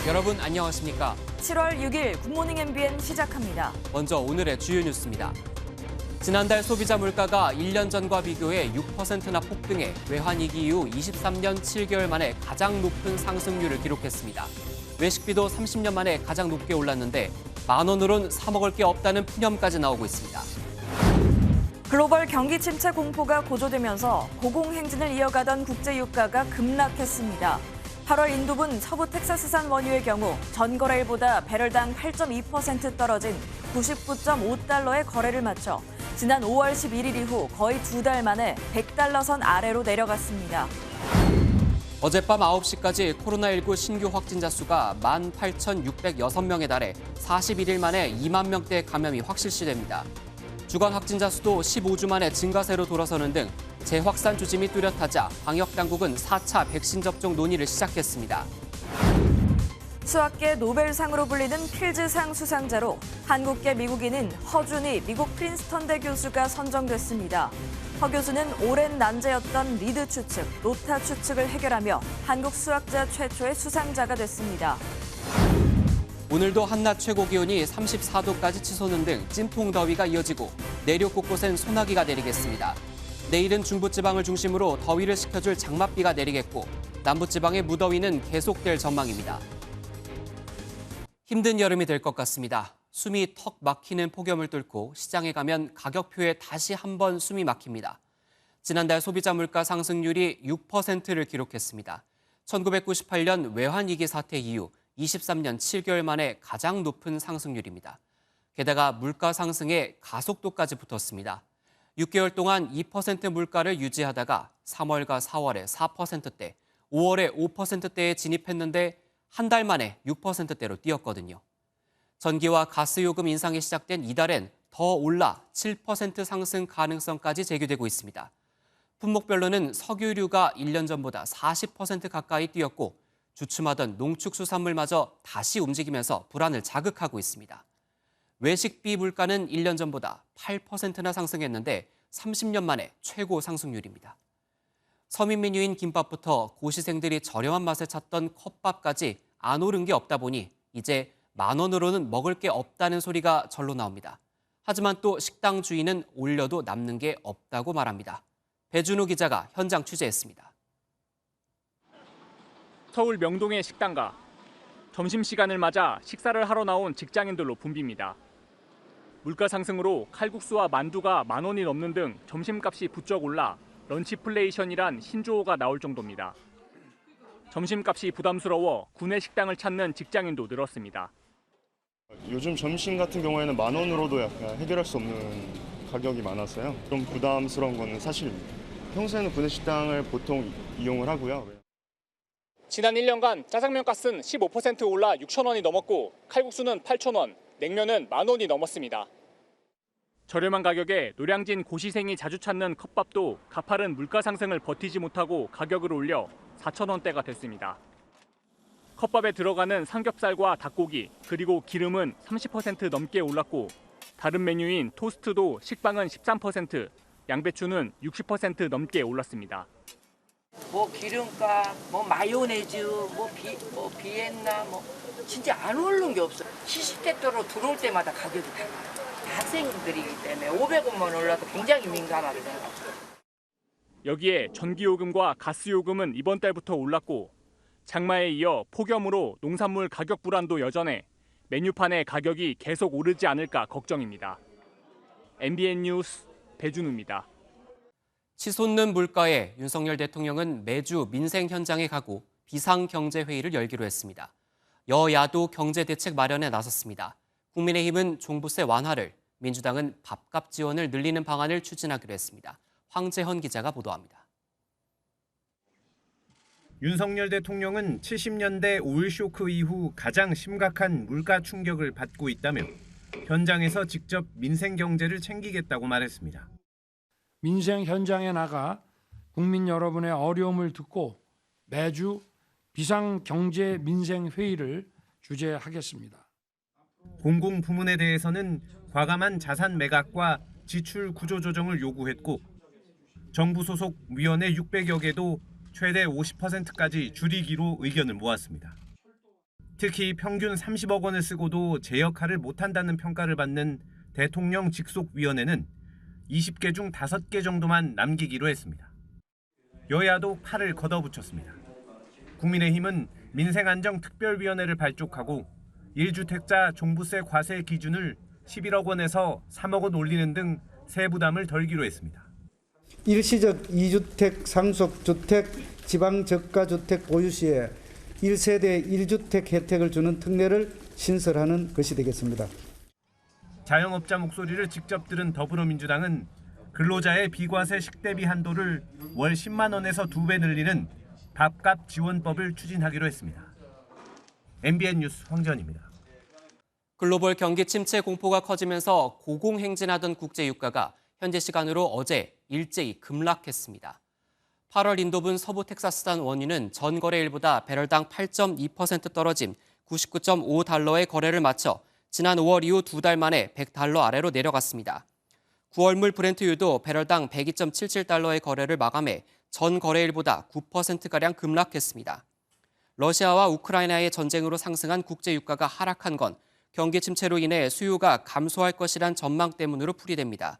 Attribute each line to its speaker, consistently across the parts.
Speaker 1: 여러분 안녕하십니까?
Speaker 2: 7월 6일 굿모닝 MBN 시작합니다.
Speaker 1: 먼저 오늘의 주요 뉴스입니다. 지난달 소비자 물가가 1년 전과 비교해 6%나 폭등해 외환위기 이후 23년 7개월 만에 가장 높은 상승률을 기록했습니다. 외식비도 30년 만에 가장 높게 올랐는데 10,000원으론 사 먹을 게 없다는 푸념까지 나오고 있습니다.
Speaker 2: 글로벌 경기 침체 공포가 고조되면서 고공행진을 이어가던 국제유가가 급락했습니다. 8월 인도분 서부 텍사스산 원유의 경우 전 거래일보다 배럴당 8.2% 떨어진 99.5달러의 거래를 마쳐 지난 5월 11일 이후 거의 2달 만에 100달러 선 아래로 내려갔습니다.
Speaker 1: 어젯밤 9시까지 코로나19 신규 확진자 수가 18,606명에 달해 41일 만에 2만 명대 감염이 확실시됩니다. 주간 확진자 수도 15주 만에 증가세로 돌아서는 등 재확산 조짐이 뚜렷하자 방역당국은 4차 백신 접종 논의를 시작했습니다.
Speaker 2: 수학계 노벨상으로 불리는 필즈상 수상자로 한국계 미국인인 허준희 미국 프린스턴대 교수가 선정됐습니다. 허 교수는 오랜 난제였던 리드 추측, 로타 추측을 해결하며 한국 수학자 최초의 수상자가 됐습니다.
Speaker 1: 오늘도 한낮 최고 기온이 34도까지 치솟는 등 찜통 더위가 이어지고 내륙 곳곳엔 소나기가 내리겠습니다. 내일은 중부지방을 중심으로 더위를 식혀줄 장맛비가 내리겠고 남부지방의 무더위는 계속될 전망입니다. 힘든 여름이 될 것 같습니다. 숨이 턱 막히는 폭염을 뚫고 시장에 가면 가격표에 다시 한번 숨이 막힙니다. 지난달 소비자 물가 상승률이 6%를 기록했습니다. 1998년 외환위기 사태 이후 23년 7개월 만에 가장 높은 상승률입니다. 게다가 물가 상승에 가속도까지 붙었습니다. 6개월 동안 2% 물가를 유지하다가 3월과 4월에 4%대, 5월에 5%대에 진입했는데 한 달 만에 6%대로 뛰었거든요. 전기와 가스 요금 인상이 시작된 이달엔 더 올라 7% 상승 가능성까지 제기되고 있습니다. 품목별로는 석유류가 1년 전보다 40% 가까이 뛰었고 주춤하던 농축수산물마저 다시 움직이면서 불안을 자극하고 있습니다. 외식비 물가는 1년 전보다 8%나 상승했는데 30년 만에 최고 상승률입니다. 서민 메뉴인 김밥부터 고시생들이 저렴한 맛에 찾던 컵밥까지 안 오른 게 없다 보니 이제 10,000원으로는 먹을 게 없다는 소리가 절로 나옵니다. 하지만 또 식당 주인은 올려도 남는 게 없다고 말합니다. 배준우 기자가 현장 취재했습니다.
Speaker 3: 서울 명동의 식당가. 점심시간을 맞아 식사를 하러 나온 직장인들로 붐빕니다. 물가 상승으로 칼국수와 만두가 10,000원이 넘는 등 점심값이 부쩍 올라 런치플레이션이란 신조어가 나올 정도입니다. 점심값이 부담스러워 구내 식당을 찾는 직장인도 늘었습니다.
Speaker 4: 요즘 점심 같은 경우에는 10,000원으로도 약간 해결할 수 없는 가격이 많아서요. 좀 부담스러운 거는 사실입니다. 평소에는 구내 식당을 보통 이용을 하고요.
Speaker 3: 지난 1년간 짜장면 값은 15% 올라 6,000원이 넘었고 칼국수는 8,000원, 냉면은 10,000원이 넘었습니다. 저렴한 가격에 노량진 고시생이 자주 찾는 컵밥도 가파른 물가 상승을 버티지 못하고 가격을 올려 4,000원대가 됐습니다. 컵밥에 들어가는 삼겹살과 닭고기, 그리고 기름은 30% 넘게 올랐고 다른 메뉴인 토스트도 식빵은 13%, 양배추는 60% 넘게 올랐습니다.
Speaker 5: 뭐 기름값, 뭐 마요네즈, 비엔나, 진짜 안 오른 게 없어요. 시시때때로 들어올 때마다 가격이 달라요. 학생들이기 때문에 500원만 올라도 굉장히 민감하게 생각해요.
Speaker 3: 여기에 전기요금과 가스요금은 이번 달부터 올랐고 장마에 이어 폭염으로 농산물 가격 불안도 여전해 메뉴판의 가격이 계속 오르지 않을까 걱정입니다. MBN 뉴스 배준우입니다.
Speaker 1: 치솟는 물가에 윤석열 대통령은 매주 민생 현장에 가고 비상경제회의를 열기로 했습니다. 여야도 경제대책 마련에 나섰습니다. 국민의힘은 종부세 완화를, 민주당은 밥값 지원을 늘리는 방안을 추진하기로 했습니다. 황재헌 기자가 보도합니다.
Speaker 6: 윤석열 대통령은 70년대 오일 쇼크 이후 가장 심각한 물가 충격을 받고 있다며 현장에서 직접 민생 경제를 챙기겠다고 말했습니다.
Speaker 7: 민생 현장에 나가 국민 여러분의 어려움을 듣고 매주 비상경제 민생 회의를 주재하겠습니다.
Speaker 6: 공공부문에 대해서는 과감한 자산 매각과 지출 구조 조정을 요구했고 정부 소속 위원회 600여 개도 최대 50%까지 줄이기로 의견을 모았습니다. 특히 평균 30억 원을 쓰고도 제 역할을 못한다는 평가를 받는 대통령 직속위원회는 20개 중 5개 정도만 남기기로 했습니다. 여야도 팔을 걷어붙였습니다. 국민의힘은 민생안정특별위원회를 발족하고 1주택자 종부세 과세 기준을 11억 원에서 3억 원 올리는 등 세부담을 덜기로 했습니다.
Speaker 8: 일시적 2주택 상속주택 지방저가주택 보유 시에 1세대 1주택 혜택을 주는 특례를 신설하는 것이 되겠습니다.
Speaker 6: 자영업자 목소리를 직접 들은 더불어민주당은 근로자의 비과세 식대비 한도를 월 10만 원에서 2배 늘리는 밥값 지원법을 추진하기로 했습니다. MBN 뉴스 황전입니다.
Speaker 1: 글로벌 경기 침체 공포가 커지면서 고공행진하던 국제유가가 현지 시간으로 어제 일제히 급락했습니다. 8월 인도분 서부 텍사스산 원유는 전 거래일보다 배럴당 8.2% 떨어진 99.5달러의 거래를 마쳐 지난 5월 이후 2달 만에 100달러 아래로 내려갔습니다. 9월물 브렌트유도 배럴당 102.77달러의 거래를 마감해 전 거래일보다 9%가량 급락했습니다. 러시아와 우크라이나의 전쟁으로 상승한 국제유가가 하락한 건 경기 침체로 인해 수요가 감소할 것이란 전망 때문으로 풀이됩니다.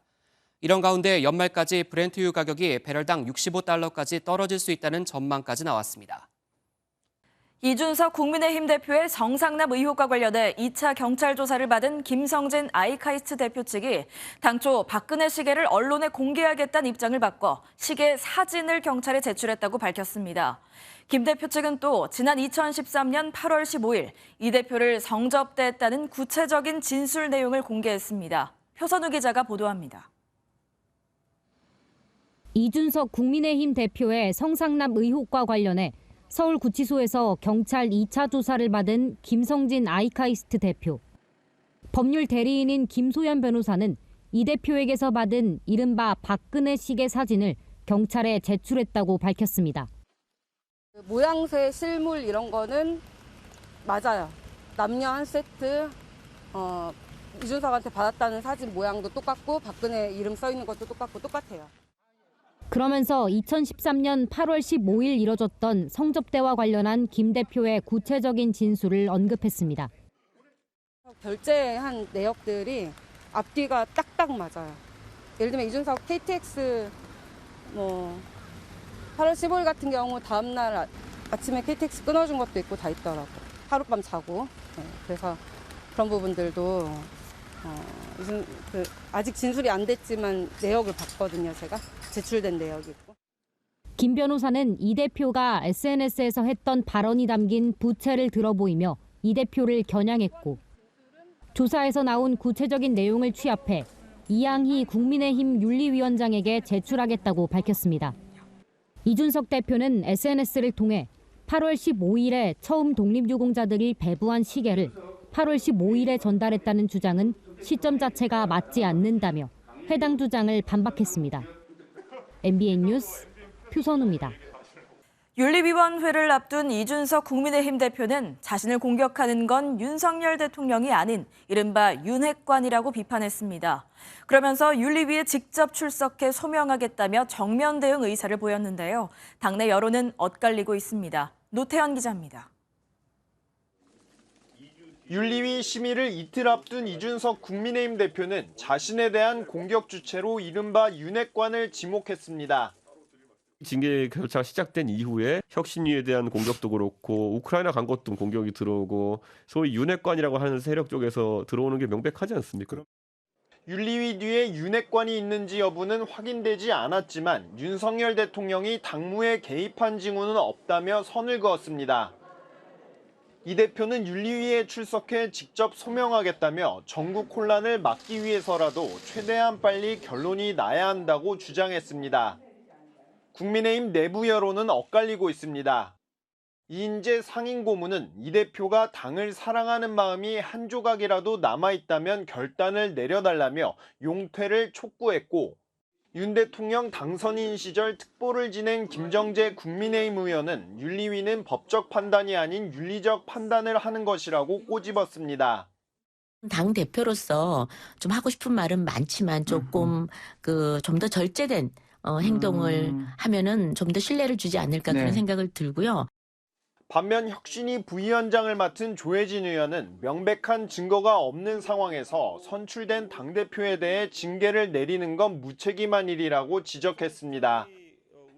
Speaker 1: 이런 가운데 연말까지 브렌트유 가격이 배럴당 65달러까지 떨어질 수 있다는 전망까지 나왔습니다.
Speaker 2: 이준석 국민의힘 대표의 성상납 의혹과 관련해 2차 경찰 조사를 받은 김성진 아이카이스트 대표 측이 당초 박근혜 시계를 언론에 공개하겠다는 입장을 바꿔 시계 사진을 경찰에 제출했다고 밝혔습니다. 김 대표 측은 또 지난 2013년 8월 15일 이 대표를 성접대했다는 구체적인 진술 내용을 공개했습니다. 표선우 기자가 보도합니다.
Speaker 9: 이준석 국민의힘 대표의 성상납 의혹과 관련해 서울구치소에서 경찰 2차 조사를 받은 김성진 아이카이스트 대표. 법률 대리인인 김소연 변호사는 이 대표에게서 받은 이른바 박근혜 시계 사진을 경찰에 제출했다고 밝혔습니다.
Speaker 10: 모양새, 실물 이런 거는 맞아요. 남녀 한 세트, 이준석한테 받았다는 사진 모양도 똑같고 박근혜 이름 써 있는 것도 똑같아요.
Speaker 9: 그러면서 2013년 8월 15일 이뤄졌던 성접대와 관련한 김 대표의 구체적인 진술을 언급했습니다.
Speaker 10: 결제한 내역들이 앞뒤가 딱딱 맞아요. 예를 들면 이준석 KTX 8월 15일 같은 경우 다음날 아침에 KTX 끊어준 것도 있고 다 있더라고요. 하룻밤 자고. 그래서 그런 부분들도 아직 진술이 안 됐지만 내역을 봤거든요. 제가 제출된 내역이 있고.
Speaker 9: 김 변호사는 이 대표가 SNS에서 했던 발언이 담긴 부채를 들어보이며 이 대표를 겨냥했고 조사에서 나온 구체적인 내용을 취합해 이양희 국민의힘 윤리위원장에게 제출하겠다고 밝혔습니다. 이준석 대표는 SNS를 통해 8월 15일에 처음 독립유공자들이 배부한 시계를 8월 15일에 전달했다는 주장은 시점 자체가 맞지 않는다며 해당 주장을 반박했습니다. MBN 뉴스 표선우입니다.
Speaker 2: 윤리위원회를 앞둔 이준석 국민의힘 대표는 자신을 공격하는 건 윤석열 대통령이 아닌 이른바 윤핵관이라고 비판했습니다. 그러면서 윤리위에 직접 출석해 소명하겠다며 정면 대응 의사를 보였는데요. 당내 여론은 엇갈리고 있습니다. 노태현 기자입니다.
Speaker 11: 윤리위 심의를 이틀 앞둔 이준석 국민의힘 대표는 자신에 대한 공격 주체로 이른바 윤핵관을 지목했습니다.
Speaker 12: 징계 절차가 시작된 이후에 혁신위에 대한 공격도 그렇고 우크라이나 간 것도 공격이 들어오고 소위 윤핵관이라고 하는 세력 쪽에서 들어오는 게 명백하지 않습니까?
Speaker 11: 윤리위 뒤에 윤핵관이 있는지 여부는 확인되지 않았지만 윤석열 대통령이 당무에 개입한 징후는 없다며 선을 그었습니다. 이 대표는 윤리위에 출석해 직접 소명하겠다며 전국 혼란을 막기 위해서라도 최대한 빨리 결론이 나야 한다고 주장했습니다. 국민의힘 내부 여론은 엇갈리고 있습니다. 이인재 상임고문은 이 대표가 당을 사랑하는 마음이 한 조각이라도 남아있다면 결단을 내려달라며 용퇴를 촉구했고 윤 대통령 당선인 시절 특보를 지낸 김정재 국민의힘 의원은 윤리위는 법적 판단이 아닌 윤리적 판단을 하는 것이라고 꼬집었습니다.
Speaker 13: 당 대표로서 좀 하고 싶은 말은 많지만 조금 좀 더 절제된 행동을 하면은 좀 더 신뢰를 주지 않을까 그런 생각을 들고요.
Speaker 11: 반면 혁신위 부위원장을 맡은 조혜진 의원은 명백한 증거가 없는 상황에서 선출된 당대표에 대해 징계를 내리는 건 무책임한 일이라고 지적했습니다.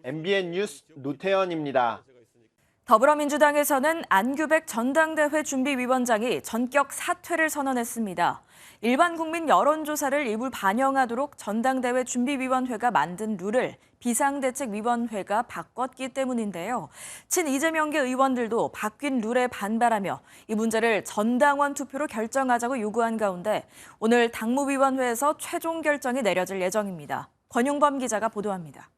Speaker 11: MBN 뉴스 노태현입니다.
Speaker 2: 더불어민주당에서는 안규백 전당대회 준비위원장이 전격 사퇴를 선언했습니다. 일반 국민 여론조사를 일부 반영하도록 전당대회 준비위원회가 만든 룰을 비상대책위원회가 바꿨기 때문인데요. 친 이재명계 의원들도 바뀐 룰에 반발하며 이 문제를 전당원 투표로 결정하자고 요구한 가운데 오늘 당무위원회에서 최종 결정이 내려질 예정입니다. 권용범 기자가 보도합니다.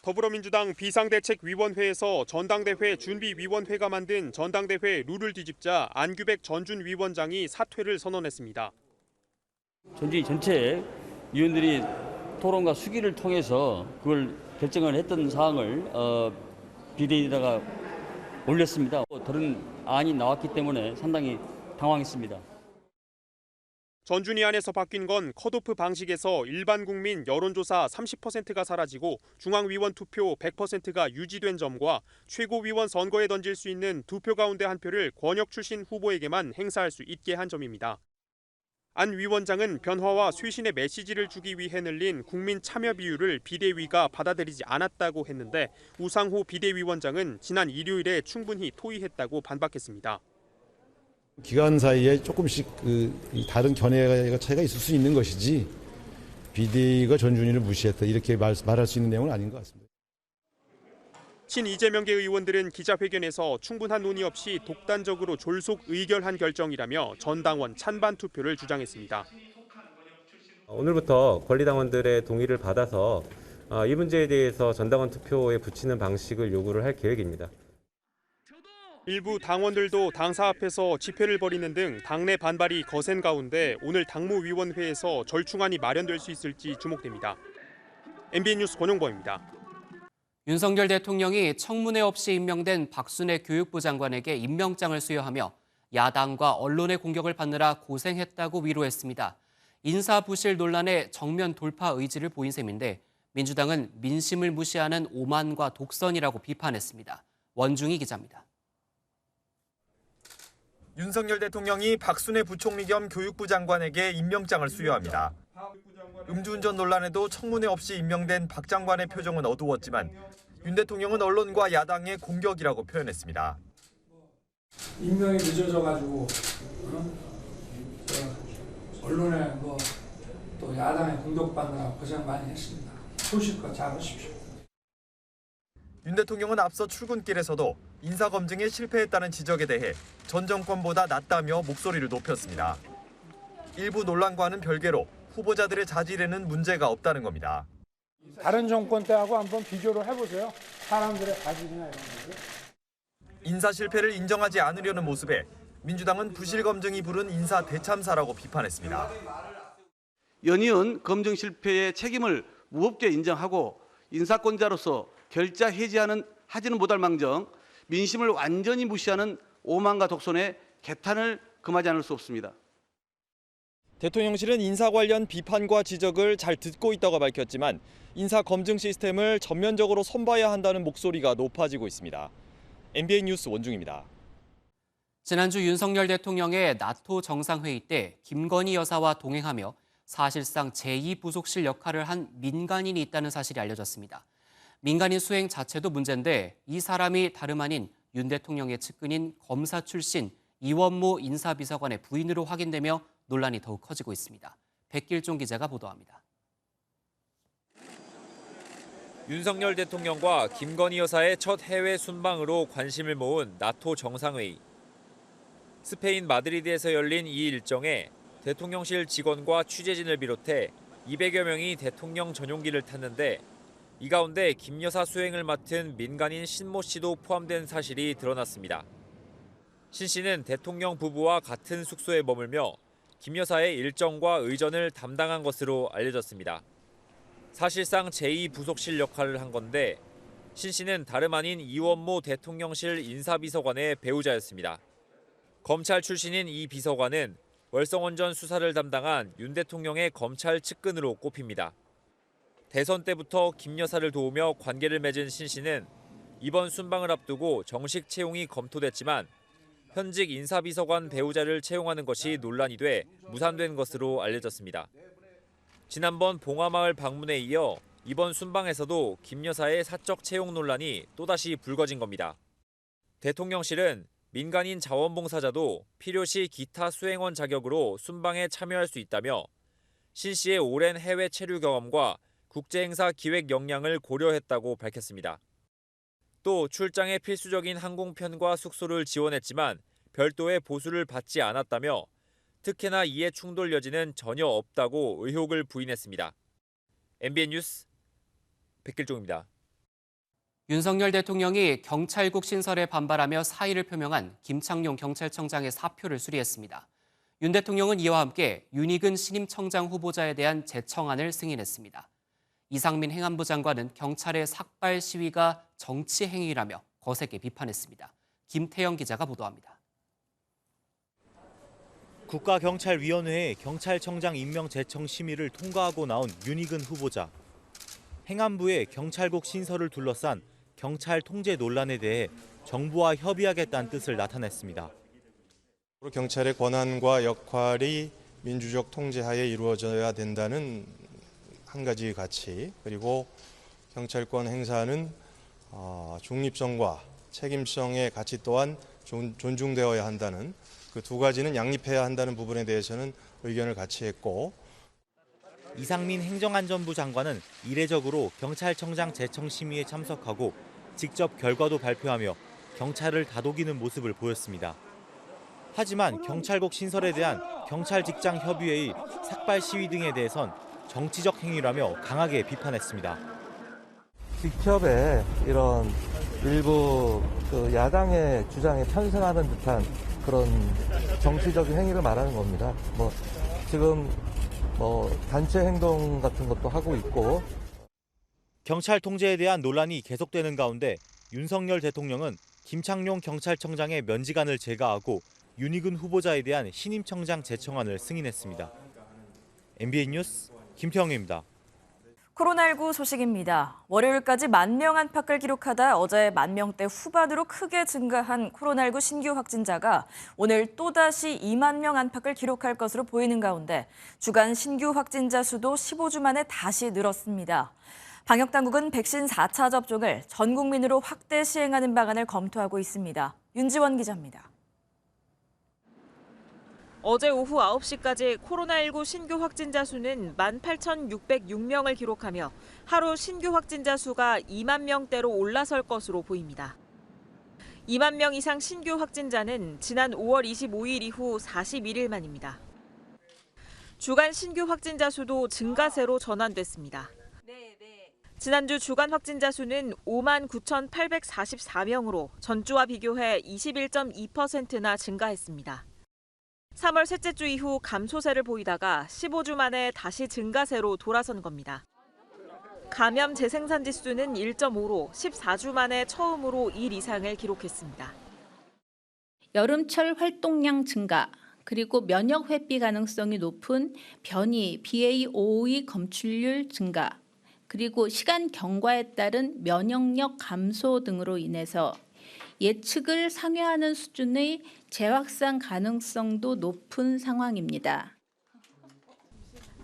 Speaker 3: 더불어민주당 비상대책위원회에서 전당대회 준비위원회가 만든 전당대회 룰을 뒤집자 안규백 전준위원장이 사퇴를 선언했습니다.
Speaker 14: 전체 위원들이 토론과 수기를 통해서 그걸 결정을 했던 사항을 비대위에다가 올렸습니다. 다른 안이 나왔기 때문에 상당히 당황했습니다.
Speaker 3: 전준위 안에서 바뀐 건 컷오프 방식에서 일반 국민 여론조사 30%가 사라지고 중앙위원 투표 100%가 유지된 점과 최고위원 선거에 던질 수 있는 2표 가운데 1표를 권역 출신 후보에게만 행사할 수 있게 한 점입니다. 안 위원장은 변화와 쇄신의 메시지를 주기 위해 늘린 국민 참여 비율을 비대위가 받아들이지 않았다고 했는데 우상호 비대위원장은 지난 일요일에 충분히 토의했다고 반박했습니다.
Speaker 15: 기간 사이에 조금씩 다른 견해가 차이가 있을 수 있는 것이지 비대위가 전준위를 무시했다 이렇게 말할 수 있는 내용은 아닌 것 같습니다.
Speaker 3: 친 이재명계 의원들은 기자회견에서 충분한 논의 없이 독단적으로 졸속 의결한 결정이라며 전당원 찬반 투표를 주장했습니다.
Speaker 16: 오늘부터 권리당원들의 동의를 받아서 이 문제에 대해서 전당원 투표에 붙이는 방식을 요구를 할 계획입니다.
Speaker 3: 일부 당원들도 당사 앞에서 집회를 벌이는 등 당내 반발이 거센 가운데 오늘 당무위원회에서 절충안이 마련될 수 있을지 주목됩니다. MBN 뉴스 권용범입니다.
Speaker 1: 윤석열 대통령이 청문회 없이 임명된 박순애 교육부 장관에게 임명장을 수여하며 야당과 언론의 공격을 받느라 고생했다고 위로했습니다. 인사부실 논란에 정면 돌파 의지를 보인 셈인데 민주당은 민심을 무시하는 오만과 독선이라고 비판했습니다. 원중희 기자입니다.
Speaker 17: 윤석열 대통령이 박순애 부총리 겸 교육부 장관에게 임명장을 수여합니다. 음주운전 논란에도 청문회 없이 임명된 박 장관의 표정은 어두웠지만 윤 대통령은 언론과 야당의 공격이라고 표현했습니다.
Speaker 7: 임명이 늦어져가지고 언론에 또 야당의 공격받느라 고생 많이 했습니다. 소식껏 잘하십시오.
Speaker 17: 윤 대통령은 앞서 출근길에서도 인사검증에 실패했다는 지적에 대해 전 정권보다 낫다며 목소리를 높였습니다. 일부 논란과는 별개로 후보자들의 자질에는 문제가 없다는 겁니다.
Speaker 7: 다른 정권 때하고 한번 비교를 해보세요. 사람들의 자질이나 이런 거죠.
Speaker 17: 인사 실패를 인정하지 않으려는 모습에 민주당은 부실 검증이 부른 인사 대참사라고 비판했습니다.
Speaker 18: 연이은 검증 실패의 책임을 무겁게 인정하고 인사권자로서 결자 해지하지는 못할 망정 민심을 완전히 무시하는 오만과 독선의 개탄을 금하지 않을 수 없습니다.
Speaker 17: 대통령실은 인사 관련 비판과 지적을 잘 듣고 있다고 밝혔지만 인사 검증 시스템을 전면적으로 손봐야 한다는 목소리가 높아지고 있습니다. MBN 뉴스 원중입니다.
Speaker 1: 지난주 윤석열 대통령의 나토 정상회의 때 김건희 여사와 동행하며 사실상 제2부속실 역할을 한 민간인이 있다는 사실이 알려졌습니다. 민간인 수행 자체도 문제인데 이 사람이 다름 아닌 윤 대통령의 측근인 검사 출신 이원모 인사비서관의 부인으로 확인되며 논란이 더욱 커지고 있습니다. 백길종 기자가 보도합니다.
Speaker 19: 윤석열 대통령과 김건희 여사의 첫 해외 순방으로 관심을 모은 나토 정상회의. 스페인 마드리드에서 열린 이 일정에 대통령실 직원과 취재진을 비롯해 200여 명이 대통령 전용기를 탔는데 이 가운데 김 여사 수행을 맡은 민간인 신모 씨도 포함된 사실이 드러났습니다. 신 씨는 대통령 부부와 같은 숙소에 머물며 김 여사의 일정과 의전을 담당한 것으로 알려졌습니다. 사실상 제2부속실 역할을 한 건데 신 씨는 다름 아닌 이원모 대통령실 인사비서관의 배우자였습니다. 검찰 출신인 이 비서관은 월성원전 수사를 담당한 윤 대통령의 검찰 측근으로 꼽힙니다. 대선 때부터 김 여사를 도우며 관계를 맺은 신 씨는 이번 순방을 앞두고 정식 채용이 검토됐지만 현직 인사비서관 배우자를 채용하는 것이 논란이 돼 무산된 것으로 알려졌습니다. 지난번 봉화마을 방문에 이어 이번 순방에서도 김 여사의 사적 채용 논란이 또다시 불거진 겁니다. 대통령실은 민간인 자원봉사자도 필요시 기타 수행원 자격으로 순방에 참여할 수 있다며 신 씨의 오랜 해외 체류 경험과 국제행사 기획 역량을 고려했다고 밝혔습니다. 또 출장에 필수적인 항공편과 숙소를 지원했지만 별도의 보수를 받지 않았다며 특혜나 이해 충돌 여지는 전혀 없다고 의혹을 부인했습니다. MBN 뉴스 백길종입니다.
Speaker 1: 윤석열 대통령이 경찰국 신설에 반발하며 사의를 표명한 김창룡 경찰청장의 사표를 수리했습니다. 윤 대통령은 이와 함께 윤익은 신임청장 후보자에 대한 재청안을 승인했습니다. 이상민 행안부 장관은 경찰의 삭발 시위가 정치 행위라며 거세게 비판했습니다. 김태영 기자가 보도합니다.
Speaker 20: 국가경찰위원회의 경찰청장 임명 재청 심의를 통과하고 나온 윤익은 후보자. 행안부의 경찰국 신설을 둘러싼 경찰 통제 논란에 대해 정부와 협의하겠다는 뜻을 나타냈습니다.
Speaker 21: 경찰의 권한과 역할이 민주적 통제하에 이루어져야 된다는 한 가지 가치, 그리고 경찰권 행사는 중립성과 책임성의 가치 또한 존중되어야 한다는 그 두 가지는 양립해야 한다는 부분에 대해서는 의견을 같이 했고,
Speaker 20: 이상민 행정안전부 장관은 이례적으로 경찰청장 재청 심의에 참석하고 직접 결과도 발표하며 경찰을 다독이는 모습을 보였습니다. 하지만 경찰국 신설에 대한 경찰직장협의회의 삭발 시위 등에 대해선 정치적 행위라며 강하게 비판했습니다.
Speaker 22: 직협에 이런 일부 야당의 주장에 편승하는 듯한 그런 정치적인 행위를 말하는 겁니다. 지금 단체 행동 같은 것도 하고 있고.
Speaker 20: 경찰 통제에 대한 논란이 계속되는 가운데 윤석열 대통령은 김창룡 경찰청장의 면직안을 제거하고 윤익은 후보자에 대한 신임청장 재청안을 승인했습니다. MBN 뉴스 김태형입니다.
Speaker 2: 코로나19 소식입니다. 월요일까지 10,000명 안팎을 기록하다 어제 10,000대 후반으로 크게 증가한 코로나19 신규 확진자가 오늘 또다시 20,000명 안팎을 기록할 것으로 보이는 가운데 주간 신규 확진자 수도 15주 만에 다시 늘었습니다. 방역당국은 백신 4차 접종을 전 국민으로 확대 시행하는 방안을 검토하고 있습니다. 윤지원 기자입니다.
Speaker 23: 어제 오후 9시까지 코로나19 신규 확진자 수는 18,606명을 기록하며 하루 신규 확진자 수가 2만 명대로 올라설 것으로 보입니다. 2만 명 이상 신규 확진자는 지난 5월 25일 이후 41일 만입니다. 주간 신규 확진자 수도 증가세로 전환됐습니다. 지난주 주간 확진자 수는 5만 9,844명으로 전주와 비교해 21.2%나 증가했습니다. 3월 셋째 주 이후 감소세를 보이다가 15주 만에 다시 증가세로 돌아선 겁니다. 감염 재생산 지수는 1.5로 14주 만에 처음으로 1 이상을 기록했습니다.
Speaker 24: 여름철 활동량 증가, 그리고 면역 회피 가능성이 높은 변이 BA.5의 검출률 증가, 그리고 시간 경과에 따른 면역력 감소 등으로 인해서 예측을 상회하는 수준의 재확산 가능성도 높은 상황입니다.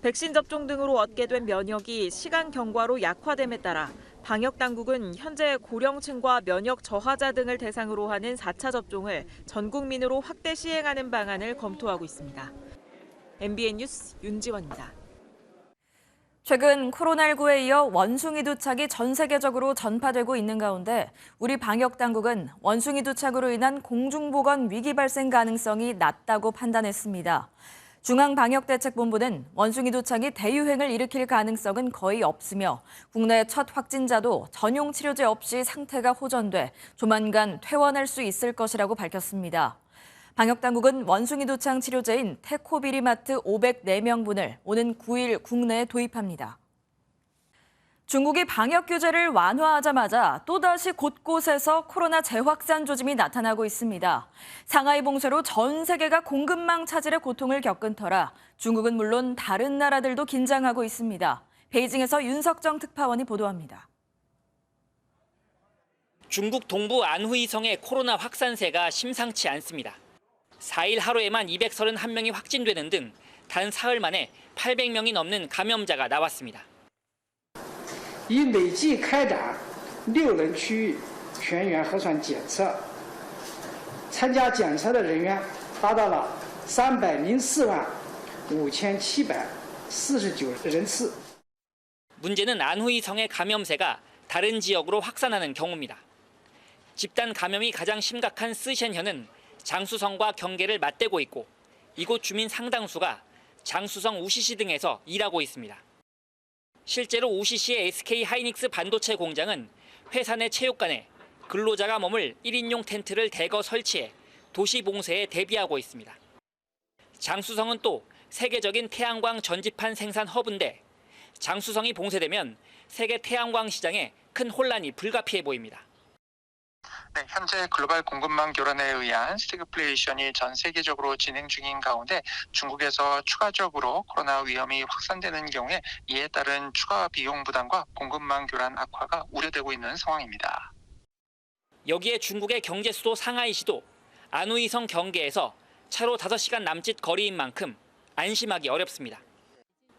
Speaker 23: 백신 접종 등으로 얻게 된 면역이 시간 경과로 약화됨에 따라 방역당국은 현재 고령층과 면역 저하자 등을 대상으로 하는 4차 접종을 전 국민으로 확대 시행하는 방안을 검토하고 있습니다. MBN 뉴스 윤지원입니다.
Speaker 2: 최근 코로나19에 이어 원숭이 두착이 전 세계적으로 전파되고 있는 가운데 우리 방역당국은 원숭이 두착으로 인한 공중보건 위기 발생 가능성이 낮다고 판단했습니다. 중앙방역대책본부는 원숭이 두착이 대유행을 일으킬 가능성은 거의 없으며 국내 첫 확진자도 전용 치료제 없이 상태가 호전돼 조만간 퇴원할 수 있을 것이라고 밝혔습니다. 방역당국은 원숭이 두창 치료제인 테코비리마트 504명분을 오는 9일 국내에 도입합니다. 중국이 방역 규제를 완화하자마자 또다시 곳곳에서 코로나 재확산 조짐이 나타나고 있습니다. 상하이 봉쇄로 전 세계가 공급망 차질의 고통을 겪은 터라 중국은 물론 다른 나라들도 긴장하고 있습니다. 베이징에서 윤석정 특파원이 보도합니다.
Speaker 4: 중국 동부 안후이성의 코로나 확산세가 심상치 않습니다. 4일 하루에만 231명이 확진되는 등 단 사흘 만에 800명이 넘는 감염자가 나왔습니다.
Speaker 5: 已累计开展6人区域全员核酸检测，参加检测的人员达到了304万5749人次。
Speaker 4: 문제는 안후이성의 감염세가 다른 지역으로 확산하는 경우입니다. 집단 감염이 가장 심각한 스셴현은 장쑤성과 경계를 맞대고 있고 이곳 주민 상당수가 장쑤성 우시시 등에서 일하고 있습니다. 실제로 우시시의 SK 하이닉스 반도체 공장은 회사 내 체육관에 근로자가 머물 1인용 텐트를 대거 설치해 도시 봉쇄에 대비하고 있습니다. 장쑤성은 또 세계적인 태양광 전지판 생산 허브인데 장쑤성이 봉쇄되면 세계 태양광 시장에 큰 혼란이 불가피해 보입니다.
Speaker 6: 네, 현재 글로벌 공급망 교란에 의한 스태그플레이션이 전 세계적으로 진행 중인 가운데 중국에서 추가적으로 코로나 위험이 확산되는 경우에 이에 따른 추가 비용 부담과 공급망 교란 악화가 우려되고 있는 상황입니다.
Speaker 4: 여기에 중국의 경제 수도 상하이시도 안후이성 경계에서 차로 5시간 남짓 거리인 만큼 안심하기 어렵습니다.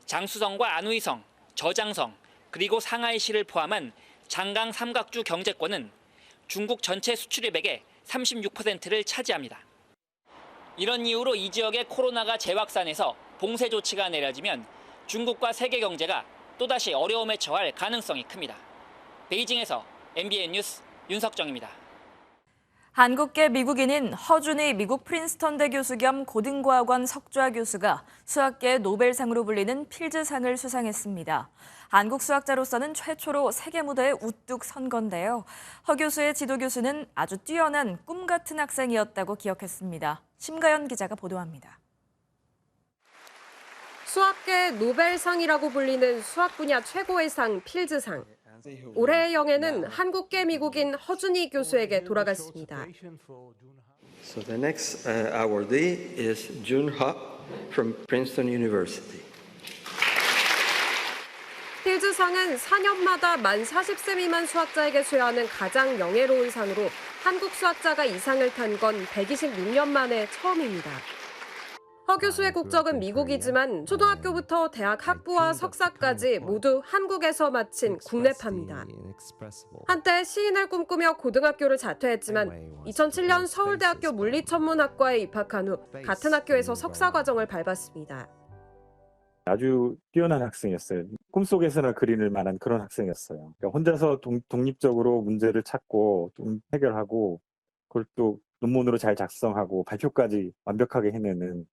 Speaker 4: 장쑤성과 안후이성, 저장성, 그리고 상하이시를 포함한 장강 삼각주 경제권은 중국 전체 수출입액의 36%를 차지합니다. 이런 이유로 이 지역의 코로나가 재확산해서 봉쇄 조치가 내려지면 중국과 세계 경제가 또다시 어려움에 처할 가능성이 큽니다. 베이징에서 MBN 뉴스 윤석정입니다.
Speaker 2: 한국계 미국인인 허준희 미국 프린스턴대 교수 겸 고등과학원 석좌 교수가 수학계 노벨상으로 불리는 필즈상을 수상했습니다. 한국 수학자로서는 최초로 세계 무대에 우뚝 선 건데요. 허 교수의 지도 교수는 아주 뛰어난 꿈 같은 학생이었다고 기억했습니다. 심가연 기자가 보도합니다.
Speaker 8: 수학계 노벨상이라고 불리는 수학 분야 최고의 상 필즈상. 올해의 영예는 한국계 미국인 허준희 교수에게 돌아갔습니다.
Speaker 25: So the next awardee is Jun Ha from Princeton University.
Speaker 8: 필즈상은 4년마다 만 40세 미만 수학자에게 수여하는 가장 영예로운 상으로 한국 수학자가 이 상을 탄 건 126년 만에 처음입니다. 허 교수의 국적은 미국이지만 초등학교부터 대학 학부와 석사까지 모두 한국에서 마친 국내파입니다. 한때 시인을 꿈꾸며 고등학교를 자퇴했지만 2007년 서울대학교 물리천문학과에 입학한 후 같은 학교에서 석사 과정을 밟았습니다.
Speaker 26: 아주 뛰어난 학생이었어요. 꿈속에서나 그릴 만한 그런 학생이었어요. 그러니까 혼자서 독립적으로 문제를 찾고 좀 해결하고 그걸 또 논문으로 잘 작성하고 발표까지 완벽하게 해내는.